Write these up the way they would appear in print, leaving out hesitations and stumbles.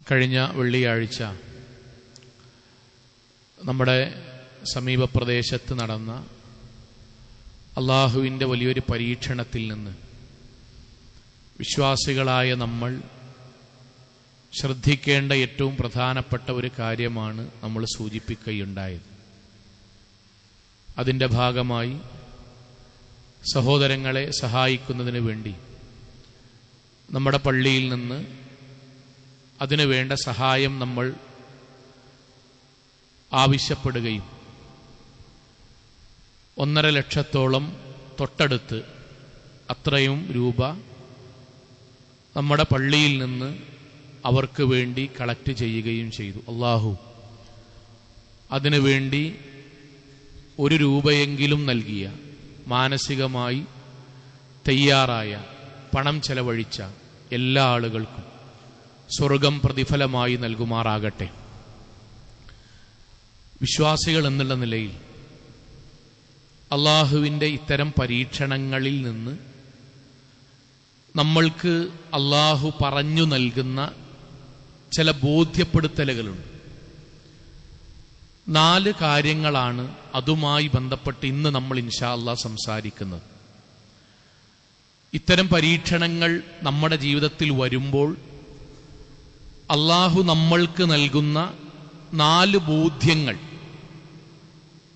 കഴിഞ്ഞ വെള്ളിയാഴ്ച നമ്മുടെ സമീപ പ്രദേശത്ത് നടന്ന അള്ളാഹുവിൻ്റെ വലിയൊരു പരീക്ഷണത്തിൽ നിന്ന് വിശ്വാസികളായ നമ്മൾ ശ്രദ്ധിക്കേണ്ട ഏറ്റവും പ്രധാനപ്പെട്ട ഒരു കാര്യമാണ് നമ്മൾ സൂചിപ്പിക്കുകയുണ്ടായത്. അതിൻ്റെ ഭാഗമായി സഹോദരങ്ങളെ സഹായിക്കുന്നതിന് വേണ്ടി നമ്മുടെ പള്ളിയിൽ നിന്ന് അതിനു വേണ്ട സഹായം നമ്മൾ ആവശ്യപ്പെടുകയും 1.5 ലക്ഷത്തോളം തൊട്ടടുത്ത് അത്രയും രൂപ നമ്മുടെ പള്ളിയിൽ നിന്ന് അവർക്ക് വേണ്ടി കളക്ട് ചെയ്യുകയും ചെയ്തു. അല്ലാഹു അതിനു വേണ്ടി 1 രൂപയെങ്കിലും നൽകിയ, മാനസികമായി തയ്യാറായ, പണം ചെലവഴിച്ച എല്ലാ ആളുകൾക്കും സ്വർഗം പ്രതിഫലമായി നൽകുമാറാകട്ടെ. വിശ്വാസികൾ എന്നുള്ള നിലയിൽ അള്ളാഹുവിൻ്റെ ഇത്തരം പരീക്ഷണങ്ങളിൽ നിന്ന് നമ്മൾക്ക് അള്ളാഹു പറഞ്ഞു നൽകുന്ന ചില ബോധ്യപ്പെടുത്തലുകളുണ്ട്. 4 കാര്യങ്ങളാണ് അതുമായി ബന്ധപ്പെട്ട് ഇന്ന് നമ്മൾ ഇൻഷാ അല്ലാഹ് സംസാരിക്കുന്നത്. ഇത്തരം പരീക്ഷണങ്ങൾ നമ്മുടെ ജീവിതത്തിൽ വരുമ്പോൾ അള്ളാഹു നമ്മൾക്ക് നൽകുന്ന 4 ബോധ്യങ്ങൾ,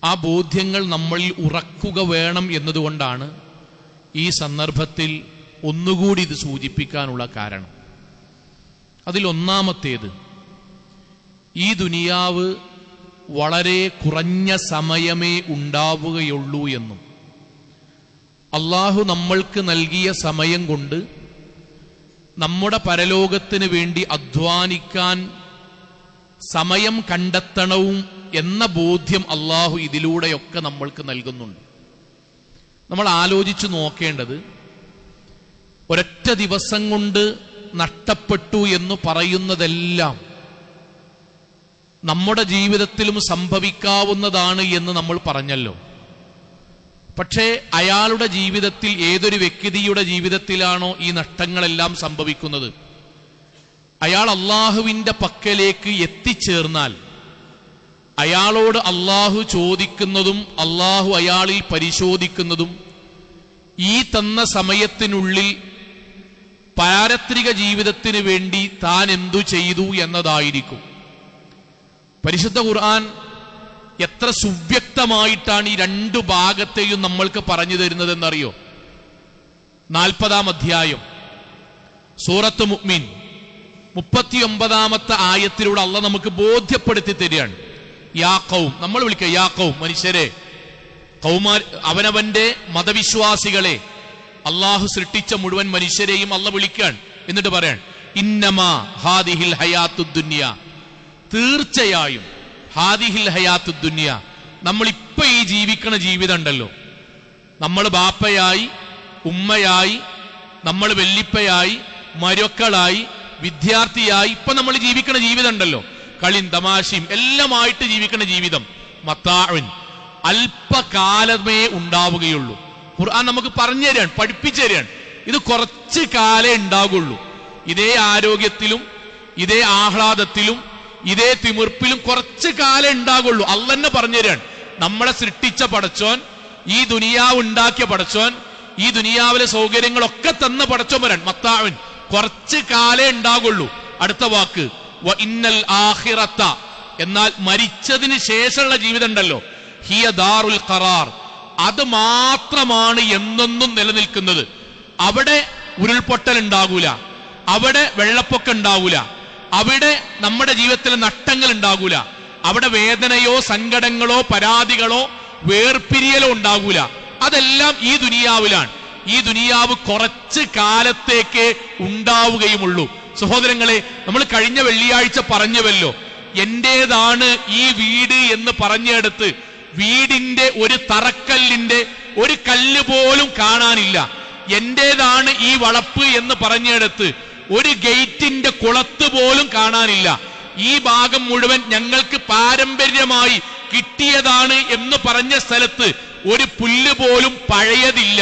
ആ ബോധ്യങ്ങൾ നമ്മളിൽ ഉറക്കുക വേണം എന്നതുകൊണ്ടാണ് ഈ സന്ദർഭത്തിൽ ഒന്നുകൂടി ഇത് സൂചിപ്പിക്കാനുള്ള കാരണം. അതിൽ ഒന്നാമത്തേത്, ഈ ദുനിയാവ് വളരെ കുറഞ്ഞ സമയമേ ഉണ്ടാവുകയുള്ളൂ എന്നും അള്ളാഹു നമ്മൾക്ക് നൽകിയ സമയം കൊണ്ട് നമ്മുടെ പരലോകത്തിന് വേണ്ടി അധ്വാനിക്കാൻ സമയം കണ്ടെത്തണവും എന്ന ബോധ്യം അള്ളാഹു ഇതിലൂടെയൊക്കെ നമ്മൾക്ക് നൽകുന്നുണ്ട്. നമ്മൾ ആലോചിച്ചു നോക്കേണ്ടത്, ഒരൊറ്റ ദിവസം കൊണ്ട് നഷ്ടപ്പെട്ടു എന്ന് പറയുന്നതെല്ലാം നമ്മുടെ ജീവിതത്തിലും സംഭവിക്കാവുന്നതാണ് എന്ന് നമ്മൾ പറഞ്ഞല്ലോ. പക്ഷേ അയാളുടെ ജീവിതത്തിൽ, ഏതൊരു വ്യക്തിയുടെ ജീവിതത്തിലാണോ ഈ നഷ്ടങ്ങളെല്ലാം സംഭവിക്കുന്നത്, അയാൾ അള്ളാഹുവിൻ്റെ പക്കലേക്ക് എത്തിച്ചേർന്നാൽ അയാളോട് അള്ളാഹു ചോദിക്കുന്നതും അള്ളാഹു അയാളിൽ പരിശോധിക്കുന്നതും ഈ തന്ന സമയത്തിനുള്ളിൽ പാരത്രിക ജീവിതത്തിന് വേണ്ടി താൻ എന്തു ചെയ്തു എന്നതായിരിക്കും. പരിശുദ്ധ ഖുർആൻ എത്ര സുവ്യക്തമായിട്ടാണ് ഈ 2 ഭാഗത്തെയും നമ്മൾക്ക് പറഞ്ഞു തരുന്നതെന്നറിയോ? 40-ാം അധ്യായം സൂറത്ത് മുഅ്മിൻ 39-ാമത്തെ ആയത്തിലൂടെ അള്ളാഹ് നമുക്ക് ബോധ്യപ്പെടുത്തി തരികയാണ്. യാ ഖൗം, നമ്മൾ വിളിക്കുക യാ ഖൗം, മനുഷ്യരെ, അവനവന്റെ മതവിശ്വാസികളെ, അള്ളാഹു സൃഷ്ടിച്ച മുഴുവൻ മനുഷ്യരെയും അള്ളാഹ് വിളിക്കാൻ. എന്നിട്ട് പറയാൻ, ഇന്നമാ ഹാദിഹിൽ ഹയാത്തുദ് ദുനിയ, തീർച്ചയായും ഹാദിഹിൽ ഹയാത്തുദ് ദുനിയ, നമ്മളിപ്പോ ഈ ജീവിക്കണ ജീവിതം ഉണ്ടല്ലോ, നമ്മൾ ബാപ്പയായി, ഉമ്മയായി, നമ്മൾ വെല്ലിപ്പയായി, മരക്കളായി, വിദ്യാർത്ഥിയായി, ഇപ്പൊ നമ്മൾ ജീവിക്കണ ജീവിതം ഉണ്ടല്ലോ, കളിയും തമാശയും എല്ലാമായിട്ട് ജീവിക്കുന്ന ജീവിതം, മത്താഉൻ, അല്പകാലമേ ഉണ്ടാവുകയുള്ളൂ. ഖുർആൻ നമുക്ക് പറഞ്ഞു തരാൻ, പഠിപ്പിച്ചു തരാൻ, ഇത് കുറച്ച് കാലേ ഉണ്ടാകുള്ളൂ. ഇതേ ആരോഗ്യത്തിലും ഇതേ ആഹ്ലാദത്തിലും ഇതേ തിമിർപ്പിലും കുറച്ച് കാലേ ഉണ്ടാകുള്ളൂ. അള്ളന്നെ പറഞ്ഞു തരാൻ, നമ്മളെ സൃഷ്ടിച്ച പടച്ചോൻ, ഈ ദുനിയാവ് ഉണ്ടാക്കിയ പടച്ചോൻ, ഈ ദുനിയാവിലെ സൗകര്യങ്ങളൊക്കെ തന്ന പടച്ചോൻ വരാൻ, മത്താഉൻ, കുറച്ച് കാലേ ഉണ്ടാകുള്ളൂ. അടുത്ത വാക്ക് വ ഇന്നൽ ആഖിറത, എന്നാൽ മരിച്ചതിന് ശേഷമുള്ള ജീവിതം ഉണ്ടല്ലോ, ഹിയ ദാറുൽ ഖറാർ, അത് മാത്രമാണ് എന്നെന്നും നിലനിൽക്കുന്നത്. അവിടെ ഉരുൾപൊട്ടൽ ഉണ്ടാകൂല, അവിടെ വെള്ളപ്പൊക്കം ഉണ്ടാകൂല, അവിടെ നമ്മുടെ ജീവിതത്തിലെ നഷ്ടങ്ങൾ ഉണ്ടാകൂല, അവിടെ വേദനയോ സങ്കടങ്ങളോ പരാതികളോ വേർപിരിയലോ ഉണ്ടാകൂല. അതെല്ലാം ഈ ദുനിയാവിലാണ്. ഈ ദുനിയാവ് കുറച്ച് കാലത്തേക്ക് ഉണ്ടാവുകയുമുള്ളൂ. സഹോദരങ്ങളെ, നമ്മൾ കഴിഞ്ഞ വെള്ളിയാഴ്ച പറഞ്ഞുവല്ലോ, എന്റേതാണ് ഈ വീട് എന്ന് പറഞ്ഞെടുത്ത് വീടിന്റെ ഒരു തറക്കല്ലിന്റെ ഒരു കല്ല് പോലും കാണാനില്ല. എന്റേതാണ് ഈ വളപ്പ് എന്ന് പറഞ്ഞെടുത്ത് ഒരു ഗേറ്റിന്റെ കുളത്ത് പോലും കാണാനില്ല. ഈ ഭാഗം മുഴുവൻ ഞങ്ങൾക്ക് പാരമ്പര്യമായി കിട്ടിയതാണ് എന്ന് പറഞ്ഞ സ്ഥലത്ത് ഒരു പുല്ല് പോലും പഴയതില്ല.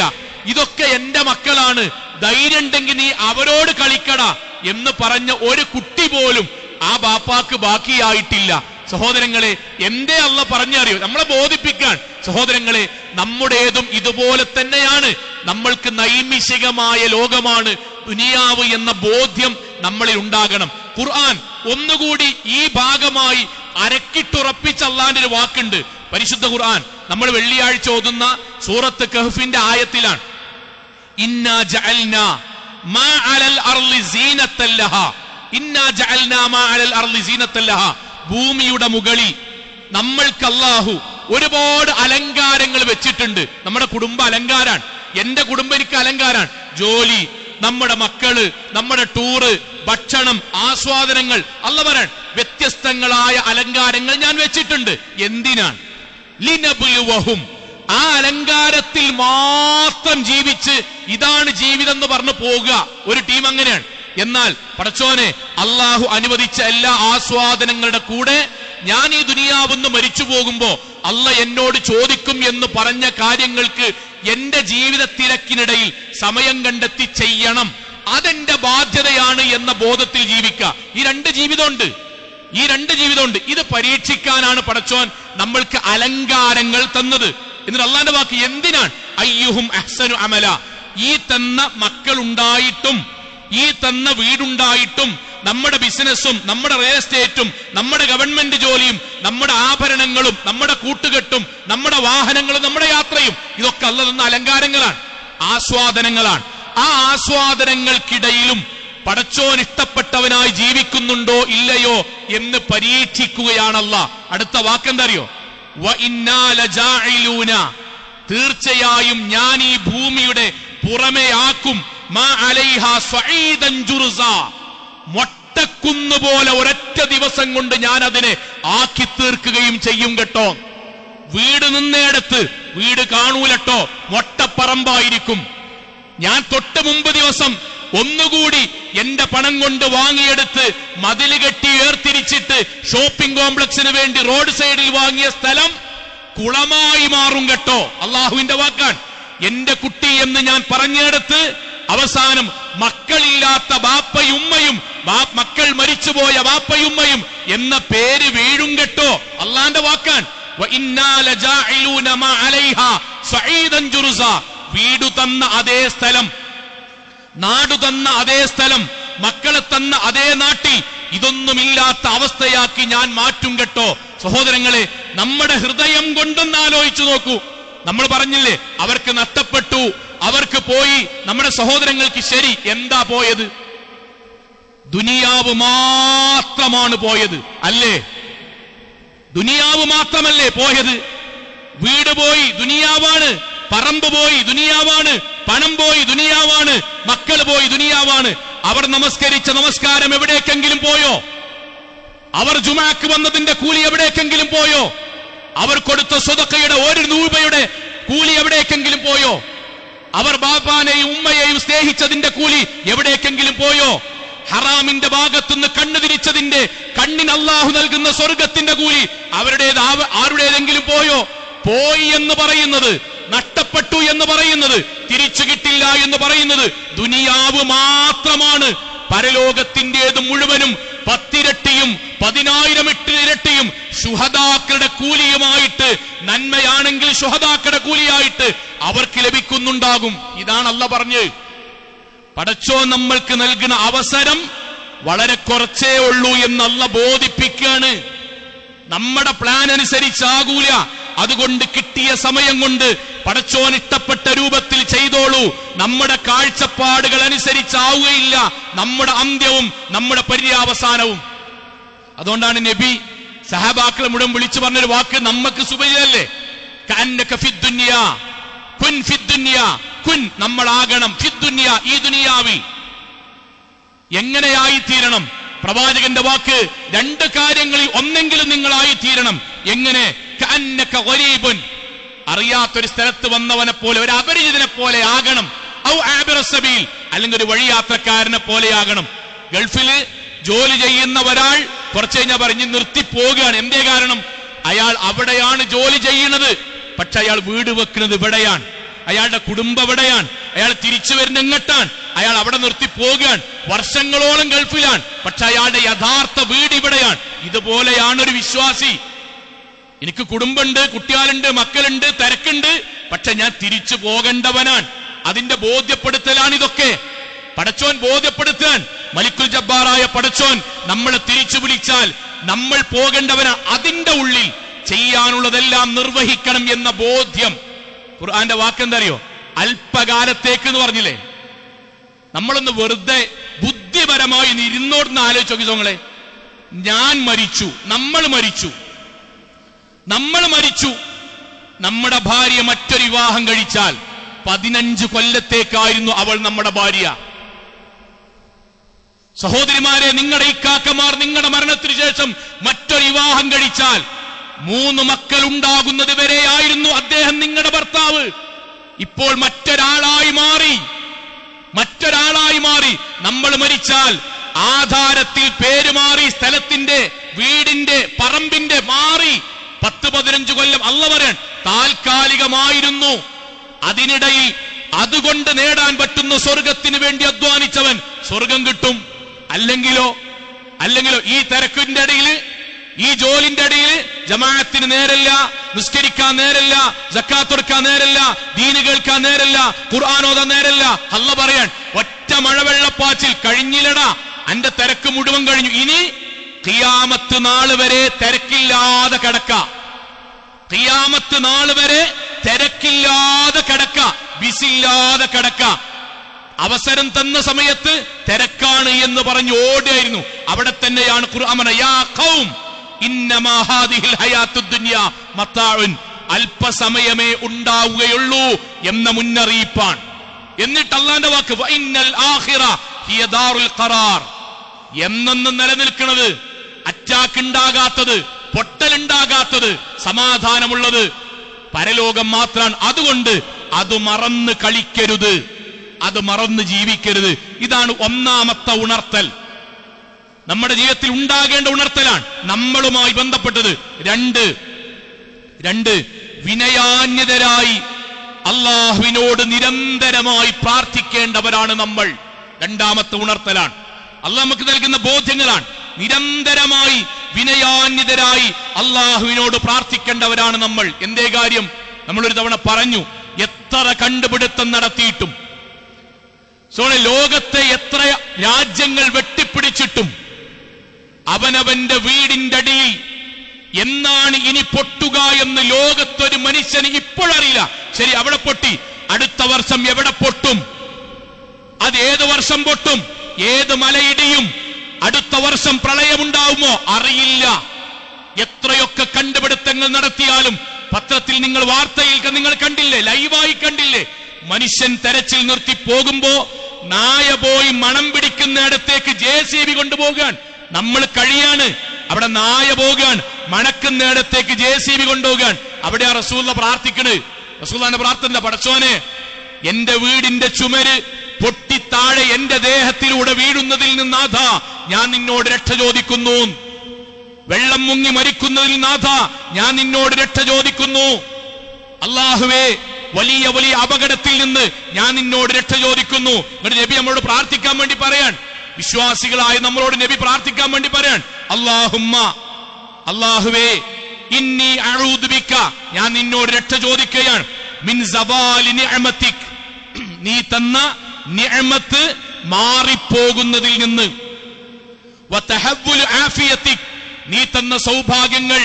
ഇതൊക്കെ എന്റെ മക്കളാണ്, ധൈര്യം ഉണ്ടെങ്കിൽ നീ അവരോട് കളിക്കട എന്ന് പറഞ്ഞ ഒരു കുട്ടി പോലും ആ ബാപ്പാക്ക് ബാക്കിയായിട്ടില്ല. സഹോദരങ്ങളെ, എന്തേ അല്ല പറഞ്ഞറിയോ? നമ്മളെ ബോധിപ്പിക്കാൻ. സഹോദരങ്ങളെ, നമ്മുടേതും ഇതുപോലെ തന്നെയാണ്. നമ്മൾക്ക് നൈമിഷികമായ ലോകമാണ് ദുനിയാവ് എന്ന ബോധ്യം നമ്മളിൽ ഉണ്ടാകണം. ഖുർആൻ ഒന്നുകൂടി ഈ ഭാഗമായി അരക്കിട്ടുറപ്പിച്ച അല്ലാന്റെ ഒരു വാക്കുണ്ട് പരിശുദ്ധ ഖുർആൻ. നമ്മൾ വെള്ളിയാഴ്ച ഓതുന്ന സൂറത്ത് കഹ്ഫിന്റെ ആയത്തിലാണ്. ഇന്നാ ജഅൽനാ മാ അലൽ അർളി സീനത്തൻ ലഹാ. ഇന്നാ ജഅൽനാ മാ അലൽ അർളി സീനത്തൻ ലഹാ. ഭൂമിയുടെ മുകളിൽ നമ്മൾക്ക് അല്ലാഹു ഒരുപാട് അലങ്കാരങ്ങൾ വെച്ചിട്ടുണ്ട്. നമ്മുടെ കുടുംബ അലങ്കാരാണ്. എന്റെ കുടുംബം എനിക്ക് അലങ്കാരാണ്. ജോലി, നമ്മുടെ മക്കള്, നമ്മുടെ ടൂറ്, ഭക്ഷണം, ആസ്വാദനങ്ങൾ, അല്ല പറയാൻ വ്യത്യസ്തങ്ങളായ അലങ്കാരങ്ങൾ ഞാൻ വെച്ചിട്ടുണ്ട്. എന്തിനാണ്? ലിനബ്ലുവഹും. ആ അലങ്കാരത്തിൽ മാത്രം ജീവിച്ച് ഇതാണ് ജീവിതം എന്ന് പറഞ്ഞു പോകുക ഒരു ടീം അങ്ങനെയാണ്. എന്നാൽ പടച്ചോനെ, അള്ളാഹു അനുവദിച്ച എല്ലാ ആസ്വാദനങ്ങളുടെ കൂടെ ഞാൻ ഈ ദുനിയാവെന്ന് മരിച്ചു പോകുമ്പോ അല്ല എന്നോട് ചോദിക്കും എന്ന് പറഞ്ഞ കാര്യങ്ങൾക്ക് എന്റെ ജീവിത തിരക്കിനിടയിൽ സമയം കണ്ടെത്തി ചെയ്യണം. അതെന്റെ ബാധ്യതയാണ് എന്ന ബോധത്തിൽ ജീവിക്കുക. ഈ രണ്ട് ജീവിതമുണ്ട്. ഇത് പരീക്ഷിക്കാനാണ് പടച്ചോൻ നമ്മൾക്ക് അലങ്കാരങ്ങൾ തന്നത്. എന്നിട്ട് അള്ളാന്റെ വാക്ക് എന്തിനാണ്? അയ്യുഹും അഹ്സനു അമല. ഈ തന്ന മക്കളുണ്ടായിട്ടും, ഈ തന്ന വീടുണ്ടായിട്ടും, നമ്മുടെ ബിസിനസ്സും, നമ്മുടെ റിയൽ എസ്റ്റേറ്റും, നമ്മുടെ ഗവൺമെന്റ് ജോലിയും, നമ്മുടെ ആഭരണങ്ങളും, നമ്മുടെ കൂട്ടുകെട്ടും, നമ്മുടെ വാഹനങ്ങളും, നമ്മുടെ യാത്രയും, ഇതൊക്കെ അല്ലാഹ് തന്ന അലങ്കാരങ്ങളാണ്, ആസ്വാദനങ്ങളാണ്. ആ ആസ്വാദനങ്ങൾക്കിടയിലും പടച്ചോൻ ഇഷ്ടപ്പെട്ടവനായി ജീവിക്കുന്നുണ്ടോ ഇല്ലയോ എന്ന് പരീക്ഷിക്കുകയാണ് അല്ലാഹ്. അടുത്ത വാക്കെന്താ അറിയോ? വ ഇന്നാ ലജാഇലൂന. തീർച്ചയായും ഞാൻ ഈ ഭൂമിയുടെ പുറമെ ആക്കും മാ അലൈഹാ സ്വഈദൻ ജുർസാ. മൊട്ടക്കുന്നുപോലെ ഒരൊറ്റ ദിവസം കൊണ്ട് ഞാൻ അതിനെ ആക്കി തീർക്കുകയും ചെയ്യും കേട്ടോ. വീട് നിന്നേടത്ത് വീട് കാണൂലട്ടോ, മൊട്ടപ്പറമ്പായിരിക്കും. ഞാൻ തൊട്ട് മുമ്പ് ദിവസം ഒന്നുകൂടി എന്റെ പണം കൊണ്ട് വാങ്ങിയെടുത്ത് മതില് കെട്ടി ഏർത്തിരിച്ചിട്ട് ഷോപ്പിംഗ് കോംപ്ലക്സിന് വേണ്ടി റോഡ് സൈഡിൽ വാങ്ങിയ സ്ഥലം കുളമായി മാറും കേട്ടോ. അള്ളാഹുവിന്റെ വാക്കാണ്. എന്റെ കുട്ടി എന്ന് ഞാൻ പറഞ്ഞെടുത്ത് അവസാനം മക്കളില്ലാത്ത ബാപ്പയുമ്മയും, മക്കൾ മരിച്ചുപോയ ബാപ്പയുമ്മയും എന്ന പേര് വീഴും കേട്ടോ. അള്ളാന്റെ വാക്കാണ്. വ ഇന്നാ ലജാഇലൂന മാ അലൈഹാ സ്വഈദൻ ജുർസാ. വീടു തന്ന അതേ സ്ഥലം, നാടു തന്ന അതേ സ്ഥലം, മക്കളെ തന്ന അതേ നാട്ടിൽ ഇതൊന്നുമില്ലാത്ത അവസ്ഥയാക്കി ഞാൻ മാറ്റും കേട്ടോ. സഹോദരങ്ങളെ, നമ്മുടെ ഹൃദയം കൊണ്ടൊന്ന് ആലോചിച്ചു നോക്കൂ. നമ്മൾ പറഞ്ഞില്ലേ, അവർക്ക് നഷ്ടപ്പെട്ടു, അവർക്ക് പോയി. നമ്മുടെ സഹോദരങ്ങൾക്ക് ശരി, എന്താ പോയത്? ദുനിയാവ് മാത്രമാണ് പോയത്, അല്ലേ? ദുനിയാവ് മാത്രമല്ലേ പോയത്? വീട് പോയി, ദുനിയാവാണ്. പറമ്പ് പോയി, ദുനിയാവാണ്. പണം പോയി, ദുനിയാവാണ്. മക്കൾ പോയി, ദുനിയാവാണ്. അവർ നമസ്കരിച്ച നമസ്കാരം എവിടേക്കെങ്കിലും പോയോ? അവർ ജുമാക്ക് വന്നതിന്റെ കൂലി എവിടേക്കെങ്കിലും പോയോ? അവർ കൊടുത്ത സ്വതക്കയുടെ 1 രൂപയുടെ കൂലി എവിടേക്കെങ്കിലും പോയോ? അവർ ബാപ്പാനെയും ഉമ്മയെയും സ്നേഹിച്ചതിന്റെ കൂലി എവിടേക്കെങ്കിലും പോയോ? ഹറാമിന്റെ ഭാഗത്തുനിന്ന് കണ്ണു തിരിച്ചതിന്റെ കണ്ണിന് അല്ലാഹു നൽകുന്ന സ്വർഗത്തിന്റെ കൂലി ആരുടേതെങ്കിലും പോയോ? പോയി എന്ന് പറയുന്നത്, നഷ്ടപ്പെട്ടു എന്ന് പറയുന്നത്, തിരിച്ചു കിട്ടില്ല എന്ന് പറയുന്നത് ദുനിയാവ് മാത്രമാണ്. പരലോകത്തിന്റേത് മുഴുവനും 10 ഇരട്ടിയും 10,000 ഇരട്ടിയും ശുഹദാക്കളുടെ കൂലിയുമായിട്ട്, നന്മയാണെങ്കിൽ ശുഹദാക്കളുടെ കൂലിയായിട്ട് അവർക്ക് ലഭിക്കുന്നുണ്ടാകും. ഇതാണ് അല്ലാഹ് പറഞ്ഞത്. പടച്ചോ നമ്മൾക്ക് നൽകുന്ന അവസരം വളരെ കുറച്ചേ ഉള്ളൂ എന്ന് അല്ലാഹ് ബോധിപ്പിക്കുകയാണ്. നമ്മുടെ പ്ലാൻ അനുസരിച്ചാകൂല. അതുകൊണ്ട് കിട്ടിയ സമയം കൊണ്ട് പടച്ചോൻ ഇഷ്ടപ്പെട്ട രൂപത്തിൽ ചെയ്തോളൂ. നമ്മുടെ കാഴ്ചപ്പാടുകൾ അനുസരിച്ചാവുകയില്ല നമ്മുടെ അന്ത്യവും നമ്മുടെ പര്യവസാനവും. അതുകൊണ്ടാണ് നബി സഹാബാക്കളെ മുഴുവൻ വിളിച്ചു പറഞ്ഞൊരു വാക്ക് നമുക്ക് സുപരിചിതല്ലേ? കഅന്നക ഫിദ്ദുനിയാ കുൻ ഫിദ്ദുനിയാ കുൻ. നമ്മളാകണം ഫിദ്ദുനിയാ, ഈ ദുനിയാവിൽ. എങ്ങനെയായി തീരണം? പ്രവാചകന്റെ വാക്ക് 2 കാര്യങ്ങളിൽ ഒന്നെങ്കിലും നിങ്ങളായി തീരണം. എങ്ങനെ? കഅന്നക ഗരീബുൻ. അറിയാത്തൊരു സ്ഥലത്ത് വന്നവനെ പോലെ, ഒരു അപരിചിതനെ പോലെ ആകണം. ഔ ആബിറ സബീൽ, അല്ലെങ്കിൽ ഒരു വഴിയാത്രക്കാരനെ പോലെയാകണം. ഗൾഫില് ജോലി ചെയ്യുന്ന ഒരാൾ കുറച്ച് കഴിഞ്ഞാൽ പറഞ്ഞ് നിർത്തി പോകുകയാണ്. എന്തേ കാരണം? അയാൾ അവിടെയാണ് ജോലി ചെയ്യുന്നത്, പക്ഷെ അയാൾ വീട് വെക്കുന്നത് ഇവിടെയാണ്. അയാളുടെ കുടുംബം എവിടെയാണ്? അയാൾ തിരിച്ചു വരുന്ന എങ്ങട്ടാണ്? അയാൾ അവിടെ നിർത്തി പോകുകയാണ്. വർഷങ്ങളോളം ഗൾഫിലാണ്, പക്ഷെ അയാളുടെ യഥാർത്ഥ വീട് ഇവിടെയാണ്. ഇതുപോലെയാണ് ഒരു വിശ്വാസി. എനിക്ക് കുടുംബമുണ്ട്, കുട്ടികളുണ്ട്, മക്കളുണ്ട്, തിരക്കുണ്ട്, പക്ഷെ ഞാൻ തിരിച്ചു പോകേണ്ടവനാണ്. അതിന്റെ ബോധ്യപ്പെടുത്തലാണ് ഇതൊക്കെ. പടച്ചോൻ ബോധ്യപ്പെടുത്താൻ, മലിക്കുൽ ജബ്ബാറായ പടച്ചോൻ നമ്മളെ തിരിച്ചു വിളിച്ചാൽ നമ്മൾ പോകേണ്ടവനാണ്. അതിന്റെ ഉള്ളിൽ ചെയ്യാനുള്ളതെല്ലാം നിർവഹിക്കണം എന്ന ബോധ്യം. ഖുർആന്റെ വാക്കെന്താ അറിയോ? അല്പകാലത്തേക്ക് എന്ന് പറഞ്ഞില്ലേ? നമ്മളൊന്ന് വെറുതെ ബുദ്ധിപരമായി ഇരുന്നോടുന്ന് ആലോചിച്ച് നോക്കി സോങ്ങളെ. ഞാൻ മരിച്ചു, നമ്മൾ മരിച്ചു, നമ്മുടെ ഭാര്യ മറ്റൊരു വിവാഹം കഴിച്ചാൽ 15 കൊല്ലത്തേക്കായിരുന്നു അവൾ നമ്മുടെ ഭാര്യ. സഹോദരിമാരെ, നിങ്ങളുടെ ഇക്കാക്കമാർ നിങ്ങളുടെ മരണത്തിന് ശേഷം മറ്റൊരു വിവാഹം കഴിച്ചാൽ 3 മക്കൾ ഉണ്ടാകുന്നത് വരെയായിരുന്നു അദ്ദേഹം നിങ്ങളുടെ ഭർത്താവ്. ഇപ്പോൾ മറ്റൊരാളായി മാറി. നമ്മൾ മരിച്ചാൽ ആധാരത്തിൽ പേര് മാറി, സ്ഥലത്തിന്റെ, വീടിന്റെ, പറമ്പിന്റെ മാറി. 10-15 കൊല്ലം അള്ള പറയാൻ താൽക്കാലികമായിരുന്നു. അതിനിടയിൽ അതുകൊണ്ട് നേടാൻ പറ്റുന്ന സ്വർഗത്തിന് വേണ്ടി അധ്വാനിച്ചവൻ സ്വർഗം കിട്ടും. അല്ലെങ്കിലോ ഈ തിരക്കിന്റെ ഇടയിൽ, ഈ ജോലിന്റെ ഇടയിൽ ജമാഅത്തിന് നേരല്ല, നിസ്കരിക്കാൻ നേരല്ല, സക്കാത്ത് കൊടുക്കാൻ നേരല്ല, ദീന് കേൾക്കാൻ നേരല്ല, ഖുർആൻ ഓതാൻ നേരല്ല. അല്ല പറയാൻ ഒറ്റ മഴവെള്ളപ്പാച്ചിൽ കഴിഞ്ഞില്ലടാ, അന്റെ തിരക്ക് മുഴുവൻ കഴിഞ്ഞു. ഇനി ഖിയാമത്ത് നാള് വരെ തിരക്കില്ലാതെ കിടക്കാം. ഖിയാമത്ത് നാള് വരെ തിരക്കില്ലാതെ കിടക്കാം, ബിസില്ലാതെ കിടക്കാം. അവസരം തന്ന സമയത്ത് തിരക്കാണ് എന്ന് പറഞ്ഞു ഓടിയായിരുന്നു. അവിടെ തന്നെയാണ് ഖുർആൻ യാ ഖൗം ഇന്നമാ ഹാദിഹിൽ ഹയാത്തുദ് ദുനിയ മതാഉൻ, അല്പസമയമേ ഉണ്ടാവുകയുള്ളൂ എന്ന മുന്നറിയിപ്പാണ്. എന്നിട്ട് അല്ലാഹുവിന്റെ വാക്ക് വഇന്നൽ ആഖിറ ഹിയ ദാറുൽ ഖറാർ, എന്നെന്നും നിലനിൽക്കുന്നത്, അറ്റാക്ക് ഉണ്ടാകാത്തത്, പൊട്ടലുണ്ടാകാത്തത്, സമാധാനമുള്ളത് പരലോകം മാത്രമാണ്. അതുകൊണ്ട് അത് മറന്ന് കളിക്കരുത്, അത് മറന്ന് ജീവിക്കരുത്. ഇതാണ് ഒന്നാമത്തെ ഉണർത്തൽ, നമ്മുടെ ജീവിതത്തിൽ ഉണ്ടാകേണ്ട ഉണർത്തലാണ് നമ്മളുമായി ബന്ധപ്പെട്ടത്. രണ്ട് വിനയാന്യതരായി അള്ളാഹുവിനോട് നിരന്തരമായി പ്രാർത്ഥിക്കേണ്ടവരാണ് നമ്മൾ. രണ്ടാമത്തെ ഉണർത്തലാണ്, അള്ളാഹ് നമുക്ക് നൽകുന്ന ബോധ്യങ്ങളാണ്. നിരന്തരമായി വിനയാന്യതരായി അള്ളാഹുവിനോട് പ്രാർത്ഥിക്കേണ്ടവരാണ് നമ്മൾ. എന്തേ കാര്യം? നമ്മളൊരു തവണ പറഞ്ഞു, എത്ര കണ്ടുപിടുത്തം നടത്തിയിട്ടും, ലോകത്തെ എത്ര രാജ്യങ്ങൾ വെട്ടിപ്പിടിച്ചിട്ടും അവനവന്റെ വീടിന്റെ അടിയിൽ എന്നാണ് ഇനി പൊട്ടുക എന്ന് ലോകത്തൊരു മനുഷ്യന് ഇപ്പോഴറിയില്ല. ശരി, അവിടെ പൊട്ടി, അടുത്ത വർഷം എവിടെ പൊട്ടും, അത് ഏത് വർഷം പൊട്ടും, ഏത് മലയിടിയും, അടുത്ത വർഷം പ്രളയമുണ്ടാവുമോ അറിയില്ല. എത്രയൊക്കെ കണ്ടുപിടുത്തങ്ങൾ നടത്തിയാലും പത്രത്തിൽ നിങ്ങൾ വാർത്തയിൽ നിങ്ങൾ കണ്ടില്ലേ, ലൈവായി കണ്ടില്ലേ, മനുഷ്യൻ തെരച്ചിൽ നിർത്തി പോകുമ്പോ നായ പോയി മണം പിടിക്കുന്നിടത്തേക്ക് JCB കൊണ്ടുപോകാൻ നമ്മൾ കഴിയാണ്. അവിടെ നായ പോകാൻ മണക്കുന്നിടത്തേക്ക് JCB കൊണ്ടുപോകാൻ. അവിടെ ആ റസൂലുള്ള പ്രാർത്ഥിക്കണ്. റസൂലുള്ളാഹിന്റെ പ്രാർത്ഥന, പടച്ചോനെ എന്റെ വീടിന്റെ ചുമര് പൊട്ടിത്താഴെ എന്റെ ദേഹത്തിലൂടെ വീഴുന്നതിൽ നിന്നാഥാ ഞാൻ നിന്നോട് രക്ഷ ചോദിക്കുന്നു. വെള്ളം മുങ്ങി മരിക്കുന്നതിൽ നാഥാ ഞാൻ നിന്നോട് രക്ഷ ചോദിക്കുന്നു. അല്ലാഹുവേ, വലിയ വലിയ അപകടത്തിൽ നിന്ന് ഞാൻ നിന്നോട് രക്ഷ ചോദിക്കുന്നു. എന്നിട്ട് നബി നമ്മളോട് പ്രാർത്ഥിക്കാൻ വേണ്ടി പറയാൻ, വിശ്വാസികളായ നമ്മളോട് നബി പ്രാർത്ഥിക്കാൻ വേണ്ടി പറയാൻ, അല്ലാഹുവേ ഇന്നി അഊദു ബിക, ഞാൻ നിന്നോട് രക്ഷ ചോദിക്കുകയാണ്, മിൻ സവാലി നിഅമതിക്, നീ തന്ന നിഅമത്ത് മാറിപ്പോകുന്നതിൽ നിന്ന്, വതഹവ്വുൽ ആഫിയതിക്, നീ തന്ന സൗഭാഗ്യങ്ങൾ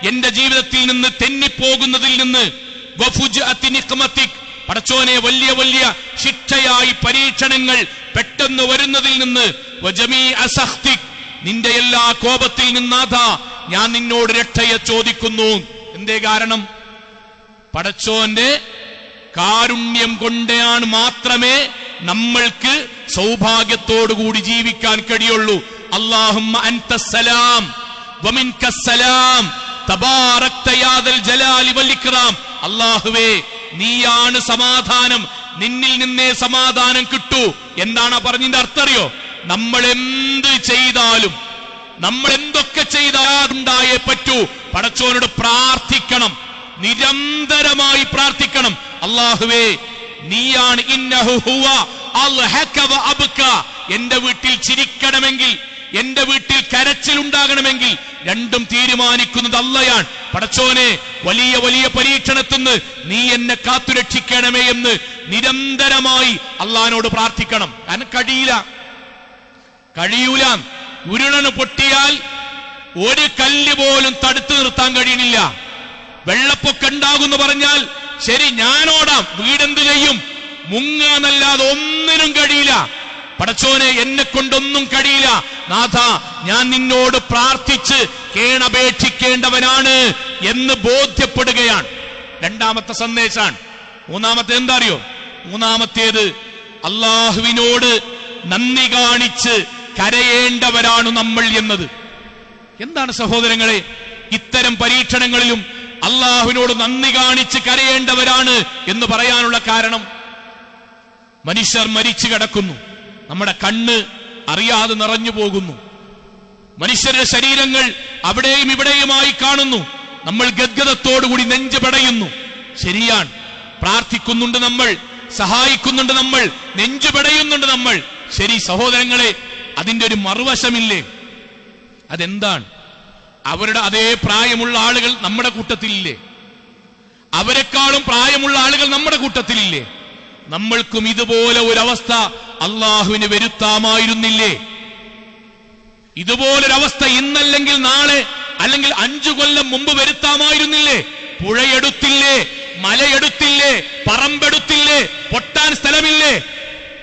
എന്റെ ജീവിതത്തിൽ നിന്ന് തെന്നിപ്പോകുന്നതിൽ നിന്ന്, വഫുജ്അതി നിഖ്മതിക്, പടച്ചോനെ വലിയ വലിയ ശിക്ഷയായി പരീക്ഷണങ്ങൾ പെട്ടെന്ന് വരുന്നതിൽ നിന്ന്, വജമീഅ സഖ്തിക്, നിന്റെ എല്ലാ കോപത്തിൽ നിന്നാഥാ ഞാൻ നിന്നോട് രക്ഷയെ ചോദിക്കുന്നു. എന്തേ കാരണം? പടച്ചോന്റെ കാരുണ്യം കൊണ്ടാണ് മാത്രമേ നമ്മൾക്ക് സൗഭാഗ്യത്തോടുകൂടി ജീവിക്കാൻ കഴിയുള്ളൂ. അല്ലാഹുമ്മ അൻതസ്സലാം വമിൻകസ്സലാം തബാറക്ത യാ ദൽ ജലാലി വൽ ഇക്റാം. അല്ലാഹുവേ, നീയാണ് സമാധാനം, നിന്നിൽ നിന്നേ സമാധാനം കിട്ടൂ. എന്താണ് പറഞ്ഞതിന്റെ അർത്ഥം അറിയോ? നമ്മൾ എന്ത് ചെയ്താലും, നമ്മൾ എന്തൊക്കെ ചെയ്താലുണ്ടായേ പറ്റൂ. പടച്ചോനോട് പ്രാർത്ഥിക്കണം, നിരന്തരമായി പ്രാർത്ഥിക്കണം. അല്ലാഹുവേ, നീയാണ് ഇന്നഹു ഹുവ അൽഹക വ അബ്ക, എന്റെ വീട്ടിൽ ചിരിക്കണമെങ്കിൽ, എന്റെ വീട്ടിൽ കരച്ചിലുണ്ടാകണമെങ്കിൽ രണ്ടും തീരുമാനിക്കുന്നത് അള്ളയാണ്. പടച്ചോനെ, വലിയ വലിയ പരീക്ഷണത്തിന്ന് നീ എന്നെ കാത്തുരക്ഷിക്കണമേ എന്ന് നിരന്തരമായി അള്ളഹാനോട് പ്രാർത്ഥിക്കണം. കാരണം കഴിയൂല. ഉരുളന് പൊട്ടിയാൽ ഒരു കല്ല് പോലും തടുത്തു നിർത്താൻ കഴിയണില്ല. വെള്ളപ്പൊക്കം ഉണ്ടാകുമെന്ന് പറഞ്ഞാൽ ശരി, ഞാനോടാം, വീടെന്ത് ചെയ്യും? മുങ്ങാന്നല്ലാതെ ഒന്നിനും കഴിയില്ല. പടച്ചോനെ, എന്നെ കൊണ്ടൊന്നും കഴിയില്ല. നാഥ, ഞാൻ നിന്നോട് പ്രാർത്ഥിച്ച് കേണപേക്ഷിക്കേണ്ടവനാണ് എന്ന് ബോധ്യപ്പെടുകയാണ്. രണ്ടാമത്തെ സന്ദേശമാണ്. മൂന്നാമത്തെ എന്താ അറിയോ? മൂന്നാമത്തേത് അള്ളാഹുവിനോട് നന്ദി കാണിച്ച് കരയേണ്ടവരാണ് നമ്മൾ എന്നത്. എന്താണ് സഹോദരങ്ങളെ ഇത്തരം പരീക്ഷണങ്ങളിലും അള്ളാഹുവിനോട് നന്ദി കാണിച്ച് കരയേണ്ടവരാണ് എന്ന് പറയാനുള്ള കാരണം? മനുഷ്യർ മരിച്ചു കിടക്കുന്നു, നമ്മുടെ കണ്ണ് അറിയാതെ നിറഞ്ഞു പോകുന്നു, മനുഷ്യരുടെ ശരീരങ്ങൾ അവിടെയും ഇവിടെയുമായി കാണുന്നു, നമ്മൾ ഗദ്ഗതത്തോടുകൂടി നെഞ്ചു പടയുന്നു. ശരിയാണ്, പ്രാർത്ഥിക്കുന്നുണ്ട് നമ്മൾ, സഹായിക്കുന്നുണ്ട് നമ്മൾ, നെഞ്ചു പടയുന്നുണ്ട് നമ്മൾ. ശരി സഹോദരങ്ങളെ, അതിന്റെ ഒരു മറുവശമില്ലേ? അതെന്താണ്? അവരുടെ അതേ പ്രായമുള്ള ആളുകൾ നമ്മുടെ കൂട്ടത്തിലില്ലേ? അവരെക്കാളും പ്രായമുള്ള ആളുകൾ നമ്മുടെ കൂട്ടത്തിലില്ലേ? നമ്മൾക്കും ഇതുപോലെ ഒരവസ്ഥ അള്ളാഹുവിന് വരുത്താമായിരുന്നില്ലേ? ഇതുപോലൊരവസ്ഥ ഇന്നല്ലെങ്കിൽ നാളെ, അല്ലെങ്കിൽ 5 കൊല്ലം മുമ്പ് വരുത്താമായിരുന്നില്ലേ? പുഴയെടുത്തില്ലേ, മലയെടുത്തില്ലേ, പറമ്പെടുത്തില്ലേ, പൊട്ടാൻ സ്ഥലമില്ലേ?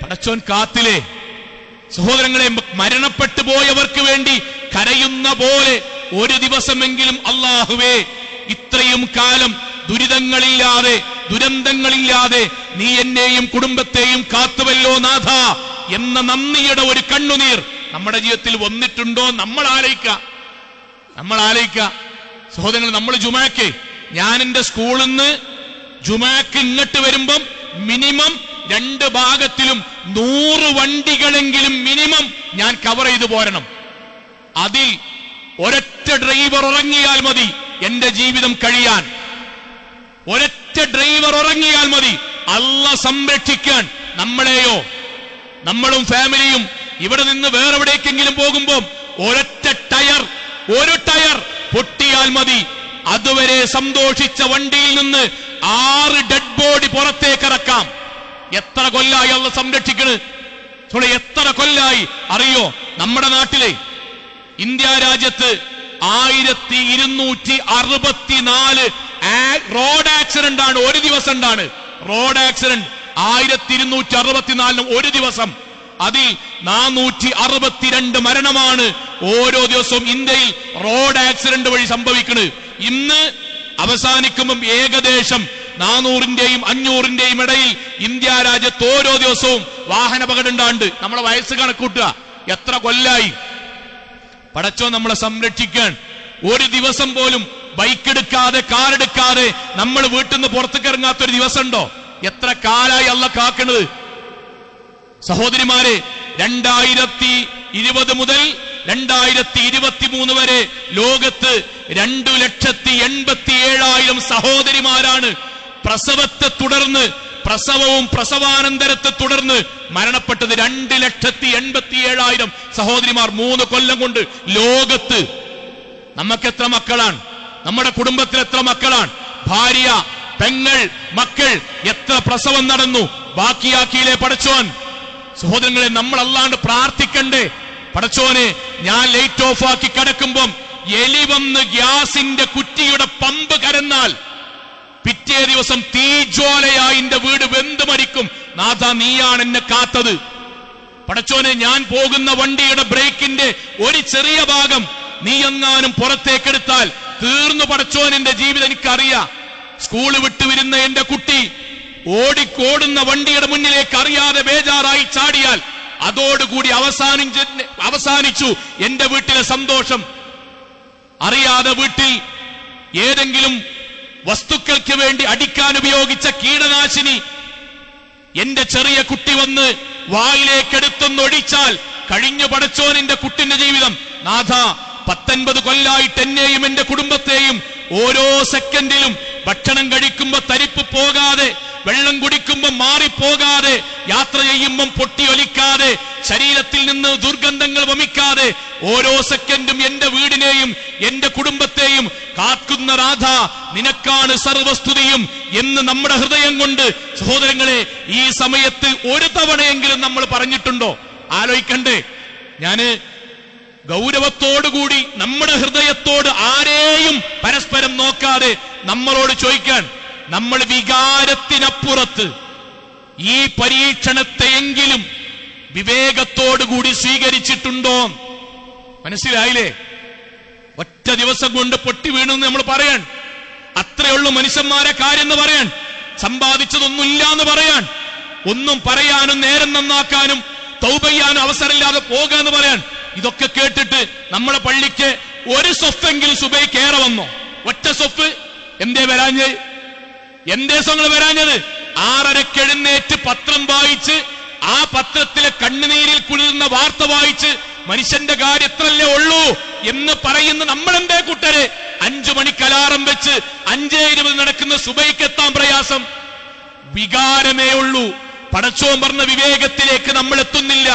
പടച്ചോൻ കാത്തില്ലേ? സഹോദരങ്ങളെ, മരണപ്പെട്ടു പോയവർക്ക് വേണ്ടി കരയുന്ന പോലെ ഒരു ദിവസമെങ്കിലും അല്ലാഹുവേ, ഇത്രയും കാലം ദുരിതങ്ങളില്ലാതെ, ദുരന്തങ്ങളില്ലാതെ നീ എന്നെയും കുടുംബത്തെയും കാത്തുവല്ലോ നാഥ എന്ന നന്ദിയുടെ ഒരു കണ്ണുനീർ നമ്മുടെ ജീവിതത്തിൽ വന്നിട്ടുണ്ടോ? നമ്മൾ ആലോചിക്ക സഹോദരങ്ങൾ. നമ്മൾ ജുമാക്ക്, ഞാൻ എന്റെ സ്കൂളിൽ നിന്ന് ജുമാക്ക് ഇങ്ങോട്ട് വരുമ്പം മിനിമം 2 ഭാഗത്തിലും 100 വണ്ടികളെങ്കിലും മിനിമം ഞാൻ കവർ ചെയ്തു പോരണം. അതിൽ ഒരൊറ്റ ഡ്രൈവർ ഉറങ്ങിയാൽ മതി എന്റെ ജീവിതം കഴിയാൻ. ഒരൊറ്റ ഡ്രൈവർ ഉറങ്ങിയാൽ മതി അല്ലാഹ് സംരക്ഷിക്കാൻ നമ്മളെയോ, നമ്മളും ഫാമിലിയും ഇവിടെ നിന്ന് വേറെവിടേക്കെങ്കിലും പോകുമ്പോൾ ഒരു ടയർ പൊട്ടിയാൽ മതി. അതുവരെ സന്തോഷിച്ച വണ്ടിയിൽ നിന്ന് 6 ഡെഡ് ബോഡി പുറത്തേക്ക് ഇറക്കാം. എത്ര കൊല്ലായി അല്ലാഹ് സംരക്ഷിക്കണ്? എത്ര കൊല്ലായി അറിയോ? നമ്മുടെ നാട്ടിലെ ഇന്ത്യ രാജ്യത്ത് 1264 റോഡ് ആക്സിഡന്റ് ആണ് ഒരു ദിവസം ഉണ്ടാണ്. റോഡ് ആക്സിഡന്റ് 1264 ഒരു ദിവസം. അതിൽ 462 മരണമാണ് ഓരോ ദിവസവും ഇന്ത്യയിൽ റോഡ് ആക്സിഡന്റ് വഴി സംഭവിക്കുന്നത്. ഇന്ന് അവസാനിക്കുമ്പം ഏകദേശം 400-ന്റെയും 500-ന്റെയും ഇടയിൽ ഇന്ത്യ രാജ്യത്ത് ഓരോ ദിവസവും വാഹനാപകടം ഉണ്ടാണ്ട്. നമ്മളെ വയസ്സ് കണക്കൂട്ടുക, എത്ര കൊല്ലായി. പടച്ചോ നമ്മളെ സംരക്ഷിക്കാൻ ഒരു ദിവസം പോലും ബൈക്ക് എടുക്കാതെ, കാർ എടുക്കാതെ നമ്മൾ വീട്ടിൽ നിന്ന് പുറത്തേക്ക് ഇറങ്ങാത്തൊരു ദിവസം ഉണ്ടോ? എത്ര കാലായി അല്ലാഹ് കാക്കണത്? സഹോദരിമാരെ, 2020 മുതൽ 2023 വരെ ലോകത്ത് 2,87,000 സഹോദരിമാരാണ് പ്രസവത്തെ തുടർന്ന്, പ്രസവവും പ്രസവാനന്തരത്തെ തുടർന്ന് മരണപ്പെട്ടത്. 2,87,000 സഹോദരിമാർ 3 കൊല്ലം കൊണ്ട് ലോകത്ത്. നമുക്ക് എത്ര മക്കളാണ്? നമ്മുടെ കുടുംബത്തിൽ എത്ര മക്കളാണ്? ഭാര്യ, പെങ്ങൾ, മക്കൾ, എത്ര പ്രസവം നടന്നു? ബാക്കിയാക്കിയില്ലേ പടച്ചോൻ? സഹോദരങ്ങളെ, നമ്മൾ അല്ലാണ്ട് പ്രാർത്ഥിക്കണ്ടേ? പടച്ചോനെ, ഞാൻ ലൈറ്റ് ഓഫ് ആക്കി കിടക്കുമ്പം എലി വന്ന് ഗ്യാസിന്റെ കുറ്റിയുടെ പമ്പ് കരന്നാൽ പിറ്റേ ദിവസം തീജ്വാലയായി എന്റെ വീട് വെന്ത് മരിക്കും. നാഥ, നീയാണ് എന്നെ കാത്തത്. പടച്ചോനെ, ഞാൻ പോകുന്ന വണ്ടിയുടെ ബ്രേക്കിന്റെ ഒരു ചെറിയ ഭാഗം നീ എങ്ങാനും പുറത്തേക്കെടുത്താൽ തീർന്നു പടച്ചോൻ എന്റെ ജീവിതം. എനിക്കറിയാം, സ്കൂള് വിട്ടുവരുന്ന എന്റെ കുട്ടി ഓടുന്ന വണ്ടിയുടെ മുന്നിലേക്ക് അറിയാതെ ബേജാറായി ചാടിയാൽ അതോടുകൂടി അവസാനിച്ചു എന്റെ വീട്ടിലെ സന്തോഷം. അറിയാതെ വീട്ടിൽ ഏതെങ്കിലും വസ്തുക്കൾക്ക് വേണ്ടി അടിക്കാൻ ഉപയോഗിച്ച കീടനാശിനി എന്റെ ചെറിയ കുട്ടി വന്ന് വായിലേക്കെടുത്തൊന്നൊഴിച്ചാൽ കഴിഞ്ഞു പടച്ചോൻ എന്റെ കുട്ടിന്റെ ജീവിതം. നാഥ, 19 കൊല്ലായിട്ട് എന്നെയും എന്റെ കുടുംബത്തെയും ഓരോ സെക്കൻഡിലും ഭക്ഷണം കഴിക്കുമ്പോ തരിപ്പ് പോകാതെ, വെള്ളം കുടിക്കുമ്പോ മാറിപ്പോകാതെ, യാത്ര ചെയ്യുമ്പം പൊട്ടിയൊലിക്കാതെ, ശരീരത്തിൽ നിന്ന് ദുർഗന്ധങ്ങൾ വമിക്കാതെ, ഓരോ സെക്കൻഡും എന്റെ വീടിനെയും എന്റെ കുടുംബത്തെയും കാക്കുന്ന നാഥ നിനക്കാണ് സർവസ്തുതിയും എന്ന് നമ്മുടെ ഹൃദയം കൊണ്ട് സഹോദരങ്ങളെ ഈ സമയത്ത് ഒരു തവണയെങ്കിലും നമ്മൾ പറഞ്ഞിട്ടുണ്ടോ? ആലോചിക്കണ്ടേ? ഞാന് ഗൗരവത്തോടുകൂടി നമ്മുടെ ഹൃദയത്തോട് ആരെയും പരസ്പരം നോക്കാതെ നമ്മളോട് ചോദിക്കാൻ, നമ്മൾ വികാരത്തിനപ്പുറത്ത് ഈ പരീക്ഷണത്തെയെങ്കിലും വിവേകത്തോടുകൂടി സ്വീകരിച്ചിട്ടുണ്ടോ? മനസ്സിലായില്ലേ? ഒറ്റ ദിവസം കൊണ്ട് പൊട്ടി വീണെന്ന് നമ്മൾ പറയാൻ, അത്രയുള്ളൂ മനുഷ്യന്മാരെ കാര്യം എന്ന് പറയാൻ, സമ്പാദിച്ചതൊന്നുമില്ല എന്ന് പറയാൻ, ഒന്നും പറയാനും നേരം നന്നാക്കാനും തൗബ ചെയ്യാനും അവസരമില്ലാതെ പോകാന്ന് പറയാൻ. ഇതൊക്കെ കേട്ടിട്ട് നമ്മളെ പള്ളിക്ക് ഒരു സ്വഫെങ്കിലും സുബൈക്ക് ഏറെ വന്നോ? ഒറ്റ സ്വഫ് എന്തേ വരാഞ്ഞത്? എന്തേ സ്വങ്ങൾ വരാഞ്ഞത്? 6:30 എഴുന്നേറ്റ് പത്രം വായിച്ച് ആ പത്രത്തിലെ കണ്ണുനീരിൽ കുളിർന്ന വാർത്ത വായിച്ച് മനുഷ്യന്റെ കാര്യം എത്രല്ലേ ഉള്ളൂ എന്ന് പറയുന്ന നമ്മളെന്തേ കൂട്ടരെ 5 മണിക്ക് അലാറം വെച്ച് 5:20 നടക്കുന്ന സുബൈക്ക് എത്താൻ പ്രയാസം? വികാരമേ ഉള്ളൂ. പടച്ചോൻ പറഞ്ഞ വിവേകത്തിലേക്ക് നമ്മൾ എത്തുന്നില്ല.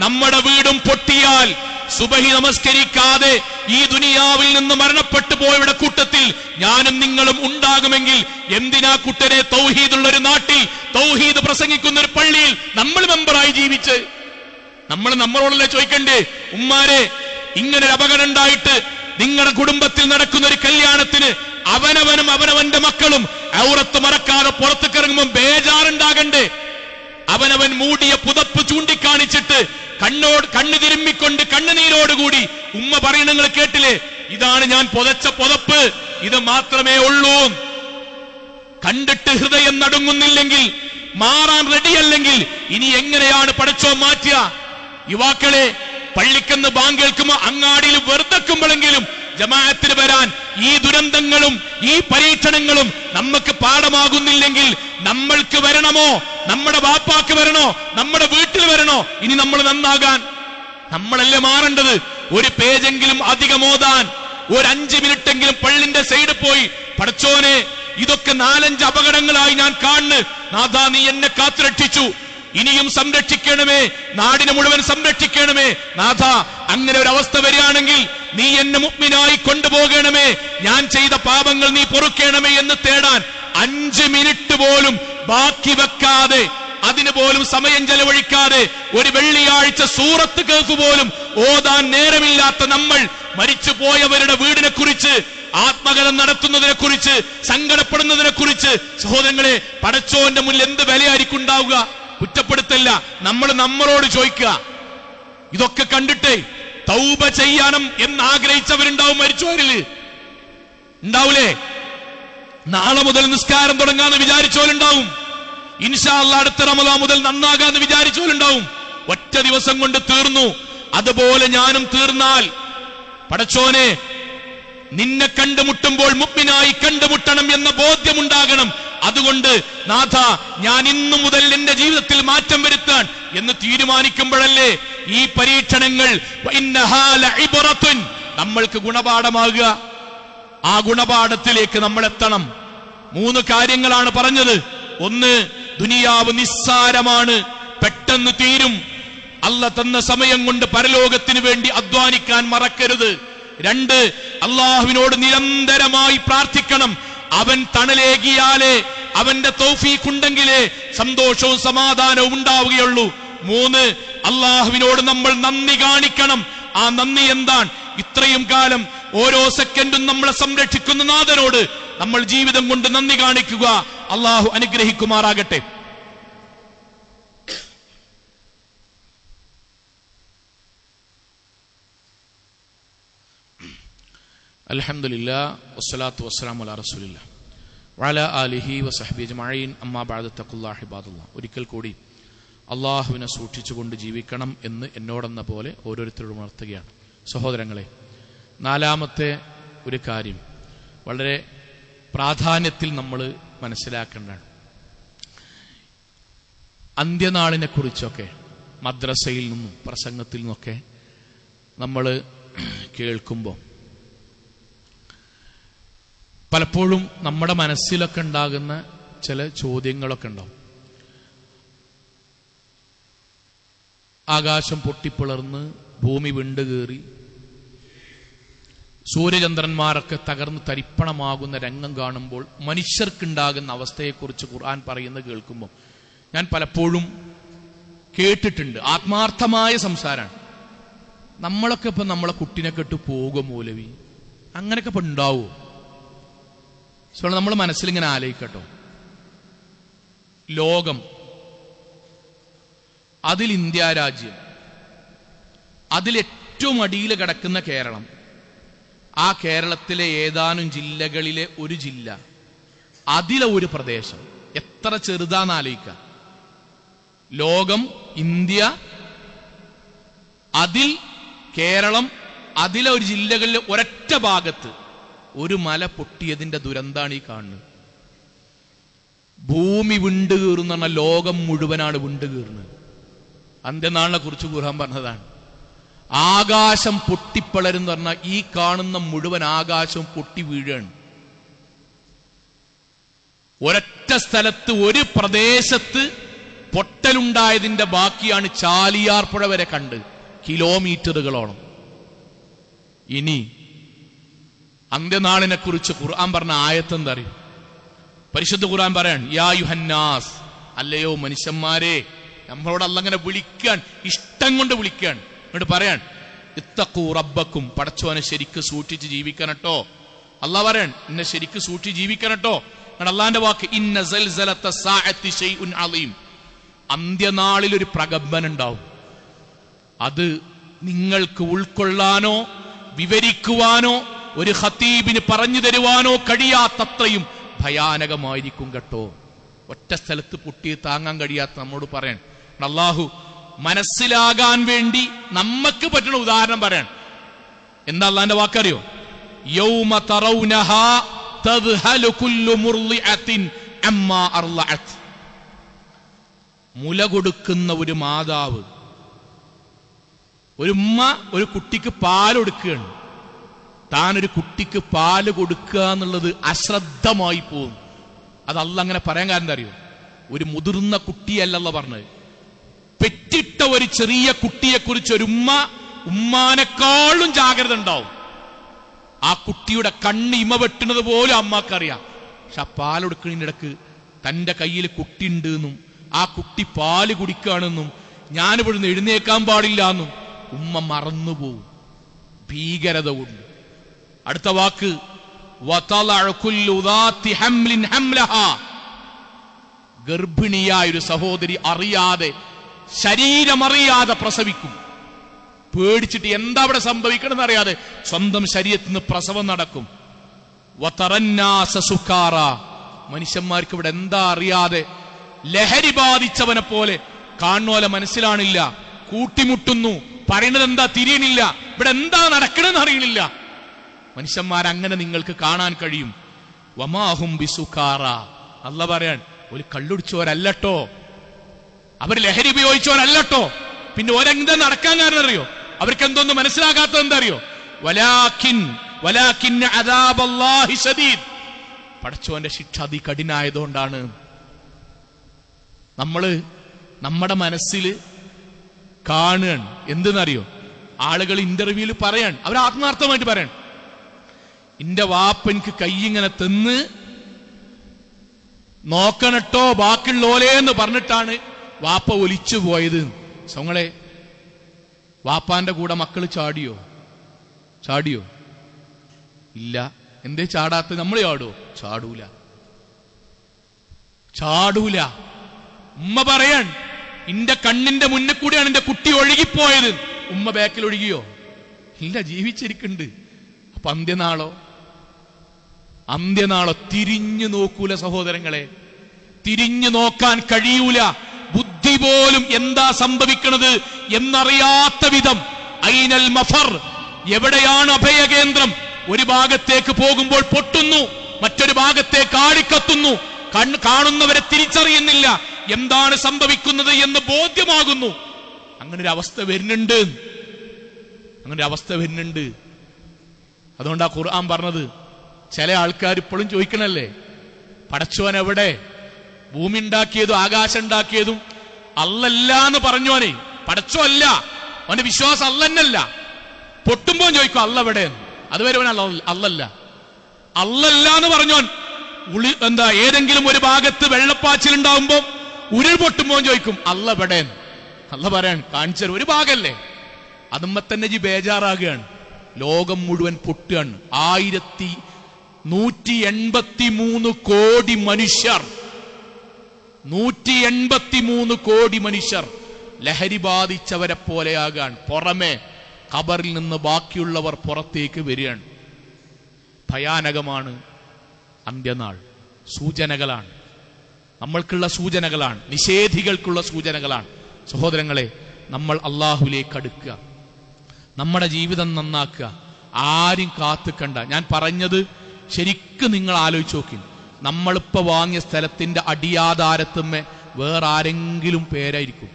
നമ്മുടെ വീടും പൊട്ടിയാൽ സുബഹി നമസ്കരിക്കാതെ ഈ ദുനിയാവിൽ നിന്ന് മരണപ്പെട്ടു പോയവരുടെ കൂട്ടത്തിൽ ഞാനും നിങ്ങളും ഉണ്ടാകുമെങ്കിൽ എന്തിനാ കുട്ടരെ തൗഹീദുള്ള ഒരു നാട്ടിൽ തൗഹീദ് പ്രസംഗിക്കുന്ന ഒരു പള്ളിയിൽ നമ്മൾ മെമ്പറായി ജീവിച്ച്? നമ്മൾ നമ്മളോടല്ലേ ചോദിക്കണ്ടേ? ഉമ്മാരെ, ഇങ്ങനൊരു അപകടം ഉണ്ടായിട്ട് നിങ്ങളുടെ കുടുംബത്തിൽ നടക്കുന്ന ഒരു കല്യാണത്തിന് അവനവനും അവനവന്റെ മക്കളും ഔറത്ത് മറക്കാതെ പുറത്തേക്കിറങ്ങുമ്പോൾ ബേജാറുണ്ടാകണ്ടേ? അവനവൻ മൂടിയ പുതപ്പ് ചൂണ്ടിക്കാണിച്ചിട്ട് കണ്ണു തിരുമ്മിക്കൊണ്ട് കണ്ണുനീരോടുകൂടി ഉമ്മ പറയണ നിങ്ങൾ കേട്ടില്ലേ? ഇതാണ് ഞാൻ പുതച്ച പുതപ്പ്, ഇത് മാത്രമേ ഉള്ളൂ. കണ്ടിട്ട് ഹൃദയം നടുങ്ങുന്നില്ലെങ്കിൽ, മാറാൻ റെഡിയല്ലെങ്കിൽ ഇനി എങ്ങനെയാണ് പടച്ചോ മാറ്റുക? യുവാക്കളെ, പള്ളിക്കെന്ന് ബാങ്ക് കേൾക്കുമ്പോ അങ്ങാടിയിൽ വെറുതെക്കുമ്പോഴെങ്കിലും ജമാഅത്തിന് വരാൻ ഈ ദുരന്തങ്ങളും ഈ പരീക്ഷണങ്ങളും നമുക്ക് പാഠമാകുന്നില്ലെങ്കിൽ നമ്മൾക്ക് വരണമോ? നമ്മുടെ ബാപ്പാക്ക് വരണോ? നമ്മുടെ വീട്ടിൽ വരണോ? ഇനി നമ്മൾ നന്നാകാൻ നമ്മളല്ലേ മാറേണ്ടത്? ഒരു പേജെങ്കിലും അധികം ഓതാൻ, ഒരു 5 മിനിറ്റെങ്കിലും പള്ളിന്റെ സൈഡ് പോയി പടച്ചോനെ ഇതൊക്കെ 4-5 അപകടങ്ങളായി ഞാൻ കാണുന്നു, നാഥാ നീ എന്നെ കാത്തുരക്ഷിച്ചു, ഇനിയും സംരക്ഷിക്കണമേ, നാടിനെ മുഴുവൻ സംരക്ഷിക്കണമേ നാഥ. അങ്ങനെ ഒരു അവസ്ഥ വരികയാണെങ്കിൽ നീ എന്നെ മുഅ്മിനായി കൊണ്ടുപോകണമേ, ഞാൻ ചെയ്ത പാപങ്ങൾ നീ പൊറുക്കണമേ എന്ന് തേടാൻ 5 മിനിറ്റ് പോലും ബാക്കി വെക്കാതെ, അതിന് പോലും സമയം ചെലവഴിക്കാതെ, ഒരു വെള്ളിയാഴ്ച സൂറത്ത് കേഫ് പോലും ഓതാൻ നേരമില്ലാത്ത നമ്മൾ മരിച്ചു പോയവരുടെ വീടിനെ കുറിച്ച്, ആത്മകഥം നടത്തുന്നതിനെ കുറിച്ച്, സങ്കടപ്പെടുന്നതിനെ കുറിച്ച് സഹോദരങ്ങളെ പടച്ചോന്റെ മുന്നിൽ എന്ത് വിലയായിരിക്കും ഉണ്ടാവുക? കുറ്റപ്പെടുത്തല്ല, നമ്മൾ നമ്മളോട് ചോദിക്കുക. ഇതൊക്കെ കണ്ടിട്ടേ തൗബ ചെയ്യാനും എന്ന് ആഗ്രഹിച്ചവരുണ്ടാവും മരിച്ചവരില്, ഉണ്ടാവൂലേ? നാളെ മുതൽ നിസ്കാരം തുടങ്ങാന്ന് വിചാരിച്ചോലുണ്ടാവും. ഇൻഷാ അല്ലാഹ് അടുത്ത റമദാൻ മുതൽ നന്നാകാന്ന് വിചാരിച്ചോലുണ്ടാവും. ഒറ്റ ദിവസം കൊണ്ട് തീർന്നു. അതുപോലെ ഞാനും തീർന്നാൽ പടച്ചോനെ നിന്നെ കണ്ടുമുട്ടുമ്പോൾ മുഅ്മിനായി കണ്ടുമുട്ടണം എന്ന ബോധ്യമുണ്ടാകണം. അതുകൊണ്ട് നാഥ ഞാൻ ഇന്നു മുതൽ എന്റെ ജീവിതത്തിൽ മാറ്റം വരുത്താൻ എന്ന് തീരുമാനിക്കുമ്പോഴല്ലേ ഈ പരീക്ഷണങ്ങൾ നമ്മൾക്ക് ഗുണപാഠമാകുക. ആ ഗുണപാഠത്തിലേക്ക് നമ്മൾ എത്തണം. 3 കാര്യങ്ങളാണ് പറഞ്ഞത്. 1, ദുനിയാവ് നിസ്സാരമാണ്, പെട്ടെന്ന് തീരും. അല്ല തന്ന സമയം കൊണ്ട് പരലോകത്തിന് വേണ്ടി അധ്വാനിക്കാൻ മറക്കരുത്. 2, അള്ളാഹുവിനോട് നിരന്തരമായി പ്രാർത്ഥിക്കണം. അവൻ തണലേകിയാലേ, അവന്റെ തൗഫീഖ് ഉണ്ടെങ്കിലേ സന്തോഷവും സമാധാനവും ഉണ്ടാവുകയുള്ളൂ. 3, അള്ളാഹുവിനോട് നമ്മൾ നന്ദി കാണിക്കണം. ആ നന്ദി എന്താണ്? ഇത്രയും കാലം ഓരോ സെക്കൻഡും നമ്മളെ സംരക്ഷിക്കുന്ന നാഥനോട് നമ്മൾ ജീവിതം കൊണ്ട് നന്ദി കാണിക്കുക. അള്ളാഹു അനുഗ്രഹിക്കുമാറാകട്ടെ. അൽഹംദുലില്ലാഹ് വസ്സലാത്തു വസ്സലാമു അലാ റസൂലില്ലാഹ് വഅലാ ആലിഹി വസഹ്ബിഹി അജ്മഈൻ. അമ്മാ ബഅദ് തഖുല്ലാഹി ഇബാദല്ലാഹ്. ഒരിക്കൽ കൂടി അള്ളാഹുവിനെ സൂക്ഷിച്ചുകൊണ്ട് ജീവിക്കണം എന്ന് എന്നോടെന്ന പോലെ ഓരോരുത്തരോടും ഉണർത്തുകയാണ്. സഹോദരങ്ങളെ, 4ാമത്തെ ഒരു കാര്യം വളരെ പ്രാധാന്യത്തിൽ നമ്മൾ മനസ്സിലാക്കേണ്ടതാണ്. അന്ത്യനാളിനെ കുറിച്ചൊക്കെ മദ്രസയിൽ നിന്നും പ്രസംഗത്തിൽ നിന്നൊക്കെ നമ്മൾ കേൾക്കുമ്പോൾ പലപ്പോഴും നമ്മുടെ മനസ്സിലൊക്കെ ഉണ്ടാകുന്ന ചില ചോദ്യങ്ങളൊക്കെ ഉണ്ടാവും. ആകാശം പൊട്ടിപ്പിളർന്ന് ഭൂമി വിണ്ടുകീറി സൂര്യചന്ദ്രന്മാരൊക്കെ തകർന്ന് തരിപ്പണമാകുന്ന രംഗം കാണുമ്പോൾ മനുഷ്യർക്കുണ്ടാകുന്ന അവസ്ഥയെക്കുറിച്ച് ഖുർആൻ പറയുന്നത് കേൾക്കുമ്പോൾ ഞാൻ പലപ്പോഴും കേട്ടിട്ടുണ്ട്. ആത്മാർത്ഥമായ സംസാരമാണ്. നമ്മളൊക്കെ ഇപ്പൊ നമ്മളെ കുട്ടിനെ കെട്ട് പോകും മൗലവി, അങ്ങനെയൊക്കെ ഇപ്പൊ ഉണ്ടാവുമോ? നമ്മൾ മനസ്സിലിങ്ങനെ ആലോചിക്കട്ടോ. ലോകം, അതിൽ ഇന്ത്യ രാജ്യം, അതിലേറ്റവും അടിയിൽ കിടക്കുന്ന കേരളം, ആ കേരളത്തിലെ ഏതാനും ജില്ലകളിലെ ഒരു ജില്ല, അതിലെ ഒരു പ്രദേശം, എത്ര ചെറുതാന്ന് ആലോചിക്കുക. ലോകം, ഇന്ത്യ, അതിൽ കേരളം, അതിലെ ഒരു ജില്ലകളിലെ ഒരൊറ്റ ഭാഗത്ത് ഒരു മല പൊട്ടിയതിന്റെ ദുരന്താണ് ഈ കാണുന്നത്. ഭൂമി വിണ്ടുകീറുന്ന പറഞ്ഞാൽ ലോകം മുഴുവനാണ് വിണ്ടുകീറുന്നത്. അന്ത്യനാളിനെ കുറിച്ച് ഖുർആൻ പറഞ്ഞതാണ്. ആകാശം പൊട്ടിപ്പിളരുന്ന് പറഞ്ഞാൽ ഈ കാണുന്ന മുഴുവൻ ആകാശം പൊട്ടി വീഴാണ്. ഒരൊറ്റ സ്ഥലത്ത്, ഒരു പ്രദേശത്ത് പൊട്ടലുണ്ടായതിന്റെ ബാക്കിയാണ് ചാലിയാർ പുഴ വരെ കണ്ട്, കിലോമീറ്ററുകളോളം. ഇനി അന്ത്യനാളിനെ കുറിച്ച് ഖുർആൻ പറഞ്ഞ ആയത്ത് എന്താ അറിയും? പരിശുദ്ധ ഖുർആൻ പറയാൻ, യാ യുഹന്നാസ്, അല്ലയോ മനുഷ്യന്മാരെ, നമ്മളോട് അല്ലങ്ങനെ വിളിക്കാൻ, ഇഷ്ടം കൊണ്ട് വിളിക്കാൻ. എന്നിട്ട് പറയാൻ, ഇത്തഖൂ റബ്ബക്കും, പടച്ചോനെ ശരിക്ക് സൂക്ഷിച്ച് ജീവിക്കണട്ടോ. അല്ലാഹ് പറയാൻ, എന്നെ ശരിക്ക് സൂക്ഷിച്ച് ജീവിക്കണട്ടോ. അള്ളാന്റെ വാക്ക്, ഇന്ന സൽസലത്ത സാഅത്തി ശൈഉൻ അളീം, അന്ത്യനാളിൽ ഒരു പ്രകമ്പനം ഉണ്ടാവും. അത് നിങ്ങൾക്ക് ഉൾക്കൊള്ളാനോ വിവരിക്കുവാനോ ഒരു ഖതീബിന് പറഞ്ഞു തരുവാനോ കഴിയാത്തത്രയും ഭയാനകമായിരിക്കും കേട്ടോ. ഒറ്റ സ്ഥലത്ത് പൊട്ടി താങ്ങാൻ കഴിയാത്ത നമ്മോട് പറയാൻ, അല്ലാഹു മനസ്സിലാകാൻ വേണ്ടി നമുക്ക് പറ്റുന്ന ഉദാഹരണം പറയാൻ. എന്താ അല്ലാഹുവിന്റെ വാക്കറിയോ? യൗമ തറൗനഹാ തദ്ഹലു കുല്ലു മുർളിഅത്തിൻ അമ്മാ അർളഅത്. മുല കൊടുക്കുന്ന ഒരു മാതാവ്, ഒരു ഉമ്മ ഒരു കുട്ടിക്ക് പാല് കൊടുക്കുകയാണ്. താനൊരു കുട്ടിക്ക് പാല് കൊടുക്കുക എന്നുള്ളത് അശ്രദ്ധമായി പോകും. അത് അല്ലാഹ് അങ്ങനെ പറയാൻ കാരണം എന്താ അറിയോ? ഒരു മുതിർന്ന കുട്ടിയല്ല പറഞ്ഞത്, പെറ്റിട്ട ഒരു ചെറിയ കുട്ടിയെ കുറിച്ച് ഒരു ഉമ്മാനെക്കാളും ജാഗ്രത ഉണ്ടാവും. ആ കുട്ടിയുടെ കണ്ണ് ഇമ വെട്ടുന്നത് പോലും അമ്മക്കറിയാം. പക്ഷെ ആ പാൽ കൊടുക്കുന്നതിന്റെ ഇടക്ക് തന്റെ കയ്യിൽ കുട്ടി ഉണ്ട് എന്നും ആ കുട്ടി പാല് കുടിക്കുകയാണെന്നും ഞാനിവിടുന്ന് എഴുന്നേക്കാൻ പാടില്ല എന്നും ഉമ്മ മറന്നുപോകും. ഭീകരത കൊണ്ട്. അടുത്ത വാക്ക്, ഗർഭിണിയായ ഒരു സഹോദരി അറിയാതെ, ശരീരമറിയാതെ പ്രസവിക്കും. പേടിച്ചിട്ട് എന്താ അവിടെ സംഭവിക്കണമെന്ന് അറിയാതെ സ്വന്തം ശരീരത്തിൽ നിന്ന് പ്രസവം നടക്കും. മനുഷ്യന്മാർക്ക് ഇവിടെ എന്താ അറിയാതെ ലഹരി ബാധിച്ചവനെ പോലെ കാണുന്നോലെ മനസ്സിലാണില്ല, കൂട്ടിമുട്ടുന്നു, പറയുന്നത് എന്താ തിരിയണില്ല, ഇവിടെ എന്താ നടക്കണമെന്ന് അറിയണില്ല. മനുഷ്യന്മാരങ്ങനെ നിങ്ങൾക്ക് കാണാൻ കഴിയും. വമാഹും ബിസുക്കാറ, അല്ലാഹ് പറയാൻ, ഒരു കള്ളുടിച്ചവരല്ലോ, അവർ ലഹരി ഉപയോഗിച്ചവരല്ലോ. പിന്നെ ഓരെന്താ നടക്കാൻ കാരണം അറിയോ? അവർക്ക് എന്തോന്ന് മനസ്സിലാകാത്തത് എന്താ അറിയോ? വലാകിൻ അദാബല്ലാഹി ശദീദ്, പടച്ചോന്റെ ശിക്ഷ അതികഠിനായതുകൊണ്ടാണ്. നമ്മുടെ മനസ്സിൽ കാണുകയാണ് എന്തെന്നറിയോ? ആളുകൾ ഇന്റർവ്യൂവിൽ പറയാൻ, അവർ ആത്മാർത്ഥമായിട്ട് പറയാൻ, എന്റെ വാപ്പ എനിക്ക് കൈ ഇങ്ങനെ തിന്ന് നോക്കണട്ടോ ബാക്കിയുള്ളോലേന്ന് പറഞ്ഞിട്ടാണ് വാപ്പ ഒലിച്ചു പോയത്. സങ്ങളെ, വാപ്പാന്റെ കൂടെ മക്കള് ചാടിയോ? ഇല്ല. എന്തേ ചാടാത്ത? നമ്മൾ ചാടൂല. ഉമ്മ പറയാൻ, എന്റെ കണ്ണിന്റെ മുന്നിൽ കൂടെയാണ് എന്റെ കുട്ടി ഒഴുകിപ്പോയത്. ഉമ്മ ബാക്കിൽ ഒഴുകിയോ? ഇല്ല, ജീവിച്ചിരിക്കുന്നുണ്ട്. അപ്പൊ അന്ത്യനാളോ തിരിഞ്ഞു നോക്കൂല സഹോദരങ്ങളെ, തിരിഞ്ഞു നോക്കാൻ കഴിയൂല. ബുദ്ധി പോലും എന്താ സംഭവിക്കുന്നത് എന്നറിയാത്ത വിധം ഐനൽ മഫർ, എവിടെയാണ് അഭയകേന്ദ്രം? ഒരു ഭാഗത്തേക്ക് പോകുമ്പോൾ പൊട്ടുന്നു, മറ്റൊരു ഭാഗത്തേക്ക് ആളിക്കത്തുന്നു. കാണുന്നവരെ തിരിച്ചറിയുന്നില്ല, എന്താണ് സംഭവിക്കുന്നത് എന്ന് ബോധ്യമാകുന്നു. അങ്ങനൊരു അവസ്ഥ വരുന്നുണ്ട്. അതുകൊണ്ടാ ഖുർആൻ പറഞ്ഞത്, ചില ആൾക്കാർ ഇപ്പോഴും ചോദിക്കണല്ലേ, പടച്ചോൻ എവിടെ? ഭൂമി ഉണ്ടാക്കിയതും ആകാശം ഉണ്ടാക്കിയതും അല്ലല്ല എന്ന് പറഞ്ഞോനെ, പടച്ചോ അല്ല, അവന്റെ വിശ്വാസം അല്ലന്നല്ല. പൊട്ടുമ്പോ ചോദിക്കും അല്ല എവിടെ? അതുവരെ അവൻ അല്ലല്ല എന്ന് പറഞ്ഞോൻ ഏതെങ്കിലും ഒരു ഭാഗത്ത് വെള്ളപ്പാച്ചിലുണ്ടാവുമ്പോ ഉരുൾ പൊട്ടുമ്പോ ചോദിക്കും അല്ല എവിടെ? അല്ല പറയാൻ കാണിച്ചത് ഒരു ഭാഗല്ലേ, അതുമ്മ തന്നെ ബേജാറാകുകയാണ്. ലോകം മുഴുവൻ പൊട്ടുകയാണ്. 1183 കോടി മനുഷ്യർ, 183 കോടി മനുഷ്യർ ലഹരി ബാധിച്ചവരെ പോലെയാകാൻ. പുറമെ ഖബറിൽ നിന്ന് ബാക്കിയുള്ളവർ പുറത്തേക്ക് വരികയാണ്. ഭയാനകമാണ് അന്ത്യനാൾ. സൂചനകളാണ്, നമ്മൾക്കുള്ള സൂചനകളാണ്, നിഷേധികൾക്കുള്ള സൂചനകളാണ്. സഹോദരങ്ങളെ, നമ്മൾ അള്ളാഹുവിലേക്ക് അടുക്കുക, നമ്മുടെ ജീവിതം നന്നാക്കുക, ആരും കാത്തുക്കണ്ട. ഞാൻ പറഞ്ഞത് ശരിക്കും നിങ്ങൾ ആലോചിച്ച് നോക്കി. നമ്മളിപ്പോ വാങ്ങിയ സ്ഥലത്തിന്റെ അടിയാധാരത്തുമ്മേ വേറെ ആരെങ്കിലും പേരായിരിക്കും.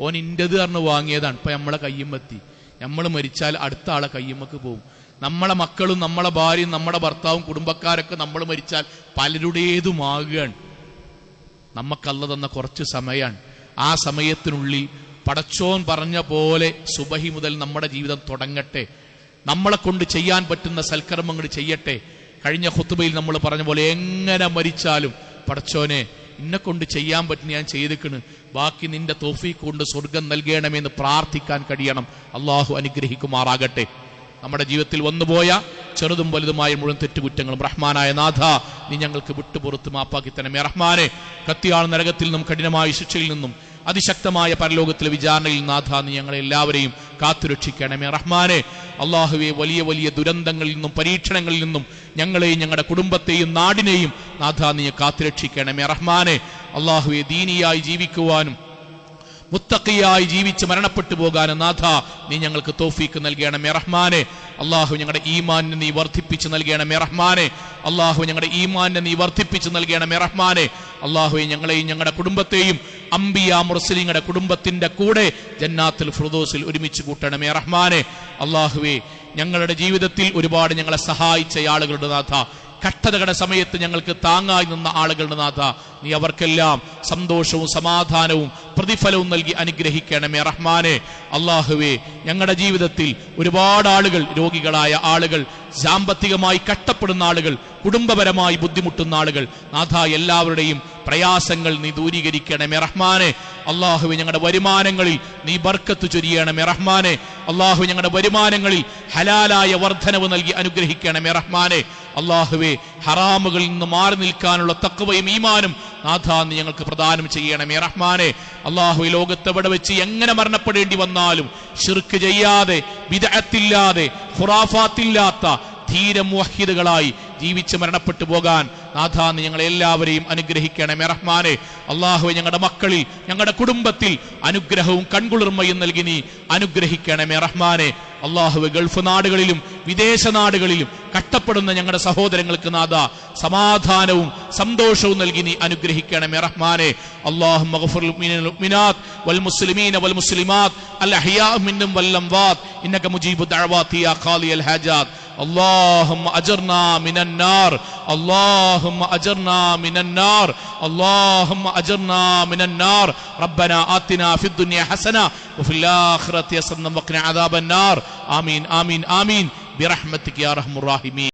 ഓൻ ഇന്റത് പറഞ്ഞ് വാങ്ങിയതാണ്, ഇപ്പൊ നമ്മളെ കയ്യുമെത്തി. നമ്മൾ മരിച്ചാൽ അടുത്ത ആളെ കയ്യുമ്മക്ക് പോകും. നമ്മളെ മക്കളും നമ്മളെ ഭാര്യയും നമ്മുടെ ഭർത്താവും കുടുംബക്കാരൊക്കെ നമ്മൾ മരിച്ചാൽ പലരുടേതുമാകുകയാണ്. നമുക്കല്ല തന്ന കുറച്ച് സമയമാണ്. ആ സമയത്തിനുള്ളിൽ പടച്ചോൻ പറഞ്ഞ പോലെ സുബഹി മുതൽ നമ്മുടെ ജീവിതം തുടങ്ങട്ടെ. നമ്മളെ കൊണ്ട് ചെയ്യാൻ പറ്റുന്ന സൽക്കർമ്മങ്ങൾ ചെയ്യട്ടെ. കഴിഞ്ഞ ഖുത്ബയിൽ നമ്മൾ പറഞ്ഞ പോലെ എങ്ങനെ മരിച്ചാലും പടച്ചോനെ എന്നെ കൊണ്ട് ചെയ്യാൻ പറ്റുന്ന ഞാൻ ചെയ്തിക്കണ്, ബാക്കി നിന്റെ തൗഫീഖ് കൊണ്ട് സ്വർഗം നൽകണമെന്ന് പ്രാർത്ഥിക്കാൻ കഴിയണം. അള്ളാഹു അനുഗ്രഹിക്കുമാറാകട്ടെ. നമ്മുടെ ജീവിതത്തിൽ വന്നുപോയ ചെറുതും വലുതുമായ മുഴുവൻ തെറ്റുകുറ്റങ്ങളും റഹ്മാനായ നാഥ നീ ഞങ്ങൾക്ക് വിട്ടുപുറത്ത് മാപ്പാക്കി തരണമേ റഹ്മാനെ. കത്തിയാൾ നരകത്തിൽ നിന്നും കഠിനമായ ശിക്ഷയിൽ നിന്നും അതിശക്തമായ പരലോകത്തിലെ വിചാരണയിൽ നാഥ നീ ഞങ്ങളെ എല്ലാവരെയും കാത്തുരക്ഷിക്കണമേ റഹ്മാനെ. അള്ളാഹുവെ, വലിയ വലിയ ദുരന്തങ്ങളിൽ നിന്നും പരീക്ഷണങ്ങളിൽ നിന്നും ഞങ്ങളെയും ഞങ്ങളുടെ കുടുംബത്തെയും നാടിനെയും നാഥ നീ കാത്തുരക്ഷിക്കണമേ റഹ്മാനെ. അള്ളാഹുവെ, ദീനിയായി ജീവിക്കുവാനും മുത്തഖിയായി ജീവിച്ച് മരണപ്പെട്ടു പോകാനും നാഥ നീ ഞങ്ങൾക്ക് തൗഫീക്ക് നൽകണമേ റഹ്മാനെ. അള്ളാഹു, ഞങ്ങളുടെ ഈമാനിനെ നീ വർദ്ധിപ്പിച്ച് നൽകണമേ റഹ്മാനെ. അള്ളാഹു, ഞങ്ങളുടെ ഈമാനിനെ നീ വർദ്ധിപ്പിച്ച് നൽകണമേ റഹ്മാനെ. അള്ളാഹുവെ, ഞങ്ങളെയും ഞങ്ങളുടെ കുടുംബത്തെയും അംബിയ മുർസലീങ്ങളുടെ കുടുംബത്തിന്റെ കൂടെ ജന്നാത്തുൽ ഫിർദൗസിൽ ഒരുമിച്ച് കൂട്ടണമേ റഹ്മാനെ. അള്ളാഹുവെ, ഞങ്ങളുടെ ജീവിതത്തിൽ ഒരുപാട് ഞങ്ങളെ സഹായിച്ച ആളുകളുടെ നാഥ, കഷ്ടതകളുടെ സമയത്ത് ഞങ്ങൾക്ക് താങ്ങായി നിന്ന ആളുകളുടെ നാഥ നീ അവർക്കെല്ലാം സന്തോഷവും സമാധാനവും പ്രതിഫലവും നൽകി അനുഗ്രഹിക്കണമേ റഹ്മാനെ. അള്ളാഹുവേ, ഞങ്ങളുടെ ജീവിതത്തിൽ ഒരുപാട് ആളുകൾ, രോഗികളായ ആളുകൾ, സാമ്പത്തികമായി കഷ്ടപ്പെടുന്ന ആളുകൾ, കുടുംബപരമായി ബുദ്ധിമുട്ടുന്ന ആളുകൾ നാഥ, എല്ലാവരുടെയും പ്രയാസങ്ങൾ നീ ദൂരീകരിക്കണമേ റഹ്മാനെ. അള്ളാഹുവെ, ഞങ്ങളുടെ വരുമാനങ്ങളിൽ നീ ബർക്കത്ത് ചൊരിയണമേ റഹ്മാനെ. അള്ളാഹു, ഞങ്ങളുടെ വരുമാനങ്ങളിൽ ഹലാലായ വർധനവ് നൽകി അനുഗ്രഹിക്കണമേ റഹ്മാനെ. അള്ളാഹുവെ, ഹറാമുകളിൽ നിന്ന് മാറി നിൽക്കാനുള്ള തഖ്വയും ഈമാനും നാഥ നീ ഞങ്ങൾക്ക് പ്രദാനം ചെയ്യണമേ റഹ്മാനെ. അള്ളാഹു, ലോകത്തെവിടെ വെച്ച് എങ്ങനെ മരണപ്പെടേണ്ടി വന്നാലും ശിർക്ക് ചെയ്യാതെ, ബിദ്അത്തില്ലാതെ, ഖുറാഫാത്തില്ലാത്ത ധീര മുവഹ്ഹിദുകളായി ജീവിച്ച് മരണപ്പെട്ടു പോകാൻ നാഥ നീ ഞങ്ങളെ എല്ലാവരെയും അനുഗ്രഹിക്കണമേ റഹ്മാനെ. അള്ളാഹുവെ, ഞങ്ങളുടെ മക്കളിൽ, ഞങ്ങളുടെ കുടുംബത്തിൽ അനുഗ്രഹവും കൺകുളിർമയും നൽകി നീ അനുഗ്രഹിക്കണമേ റഹ്മാനെ. അള്ളാഹുവെ, ഗൾഫ് നാടുകളിലും വിദേശ നാടുകളിലും കഷ്ടപ്പെടുന്ന ഞങ്ങളുടെ സഹോദരങ്ങൾക്ക് നാഥ സമാധാനവും സന്തോഷവും നൽകി നീ അനുഗ്രഹിക്കണമേ റഹ്മാനെ. അല്ലാഹുമ്മ ഗ്ഫിർ ലിൽ മുഅ്മിനാത്ത് വൽ മുസ്ലിമീന വൽ മുസ്ലിമാത്ത് അൽ അഹ്യാഉ മിൻഹും വൽ അംവാത്ത് ഇന്നക മുജീബു ദഅവാതി യാ ഖാദിയൽ ഹാജാത്ത്. اللهم أجرنا من النار، اللهم أجرنا من النار، اللهم أجرنا من النار. ربنا آتنا في الدنيا حسنة وفي الآخرة حسنة وقنا عذاب النار. آمين آمين آمين برحمتك يا أرحم الراحمين.